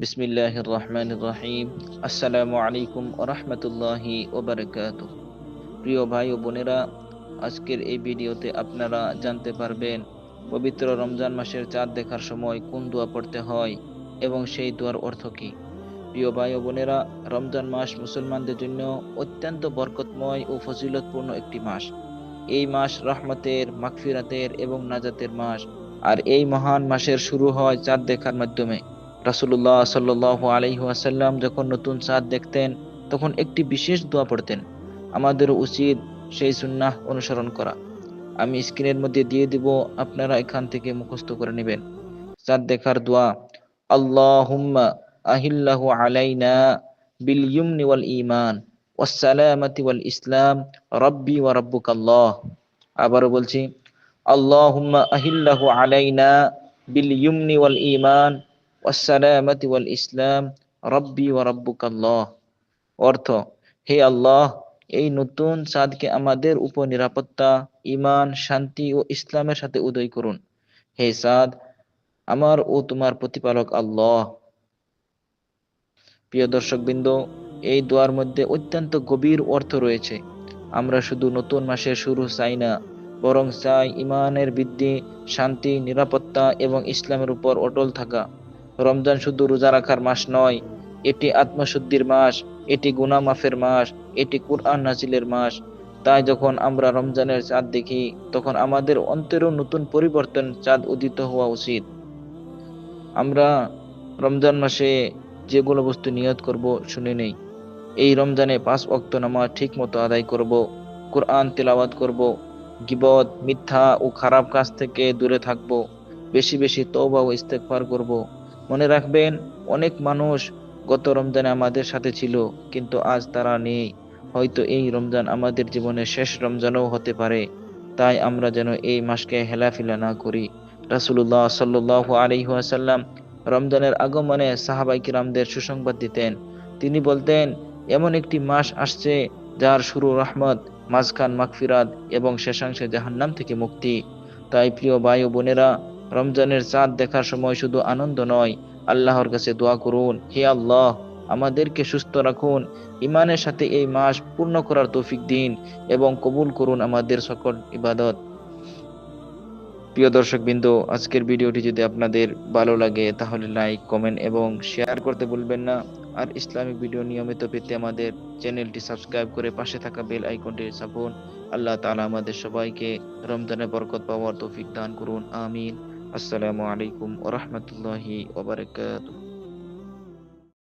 বিসমিল্লাহির রহমানির রহিম। আসসালামু আলাইকুম ওয়া রাহমাতুল্লাহি ওয়া বারাকাতুহু। প্রিয় ভাই ও বোনেরা, আজকের এই ভিডিওতে আপনারা জানতে পারবেন পবিত্র রমজান মাসের চাঁদ দেখার সময় কোন দোয়া পড়তে হয় এবং সেই দোয়ার অর্থ কী। প্রিয় ভাই ও বোনেরা, রমজান মাস মুসলমানদের জন্য অত্যন্ত বরকতময় ও ফজিলতপূর্ণ একটি মাস। এই মাস রহমতের, মাগফিরাতের এবং নাজাতের মাস। আর এই মহান মাসের শুরু হয় চাঁদ দেখার মাধ্যমে। রাসূলুল্লাহ সাল্লাল্লাহু আলাইহি ওয়াসাল্লাম যখন নতুন চাঁদ দেখতেন, তখন একটি বিশেষ দোয়া পড়তেন। আমাদের উচিত সেই সুন্নাহ অনুসরণ করা। আমি স্ক্রিনের মধ্যে দিয়ে দিব, আপনারা এখান থেকে মুখস্থ করে নেবেন। চাঁদ দেখার দোয়া: আল্লাহুম্মা আহিল্লাহু আলাইনা বিল ইয়ুমনি ওয়াল ঈমান ওয়াস সালামাতি ওয়াল ইসলাম রাব্বি ওয়া রাব্বুকাল্লাহ। আবারও বলছি, আল্লাহুম্মা আহিল্লাহু আলাইনা বিল ইয়ুমনি ওয়াল ঈমান ওয়াস সালামাতি ওয়াল ইসলাম রাব্বি ওয়া রাব্বুকাল্লাহ। অর্থ: হে আল্লাহ, এই নতুন চাঁদকে আমাদের উপর নিরাপত্তা, ঈমান, শান্তি ও ইসলামের সাথে উদয় করুন। হে চাঁদ, আমার ও তোমার প্রতিপালক আল্লাহ। প্রিয় দর্শকবৃন্দ, এই দোয়ার মধ্যে অত্যন্ত গভীর অর্থ রয়েছে। আমরা শুধু নতুন মাসের শুরু চাই না, বরং চাই ঈমানের বৃদ্ধি, শান্তি, নিরাপত্তা এবং ইসলামের উপর অটল থাকা। রমজান শুধু রোজা রাখার মাস নয়, এটি আত্মশুদ্ধির মাস, এটি গুনাহ মাফের মাস, এটি কুরআন নাজিলের মাস। তাই যখন আমরা রমজানের চাঁদ দেখি, তখন আমাদের অন্তরেও নতুন পরিবর্তন চাঁদ উদিত হওয়া উচিত। আমরা রমজান মাসে যেগুলো বস্তু নিয়ত করব শুনে নেই। এই রমজানে 5 ওয়াক্ত নামাজ ঠিক মতো আদায় করব, কোরআন তেলাওয়াত করব, গীবত, মিথ্যা ও খারাপ কাজ থেকে দূরে থাকব, বেশি বেশি তওবা ও ইস্তেগফার করব। মনে রাখবেন, অনেক মানুষ গত রমজানে আমাদের সাথে ছিল, কিন্তু আজ তারা নেই। হয়তো এই রমজান আমাদের জীবনের শেষ রমজানও হতে পারে। তাই আমরা যেন এই মাসকে হেলাফেলা না করি। রাসূলুল্লাহ সাল্লাল্লাহু আলাইহি ওয়াসাল্লাম রমজানের আগমনে সাহাবায়ে কিরামদের সুসংবাদ দিতেন। তিনি বলতেন, এমন একটি মাস আসছে যার শুরু রহমত, মাঝখান মাগফিরাত এবং শেষাংশে জাহান্নাম থেকে মুক্তি। তাই প্রিয় ভাই ও বোনেরা, রমজানের চাঁদ দেখার সময় শুধু আনন্দ নয়, আল্লাহর কাছে দোয়া করুন, হে আল্লাহ, আমাদেরকে সুস্থ রাখুন, ঈমানের সাথে এই মাস পূর্ণ করার তৌফিক দিন এবং কবুল করুন আমাদের সকল ইবাদত। প্রিয় দর্শকবৃন্দ, আজকের ভিডিওটি যদি আপনাদের ভালো লাগে তাহলে লাইক, কমেন্ট এবং শেয়ার করতে ভুলবেন না। আর ইসলামিক ভিডিও নিয়মিত পেতে আমাদের চ্যানেলটি সাবস্ক্রাইব করে পাশে থাকা বেল আইকনটি চাপুন। আল্লাহ তাআলা আমাদের সবাইকে রমজানে বরকত পাওয়ার তৌফিক দান করুন। আমিন। আসসালামু আলাইকুম ওয়া রাহমাতুল্লাহি ওয়া বারাকাতুহু।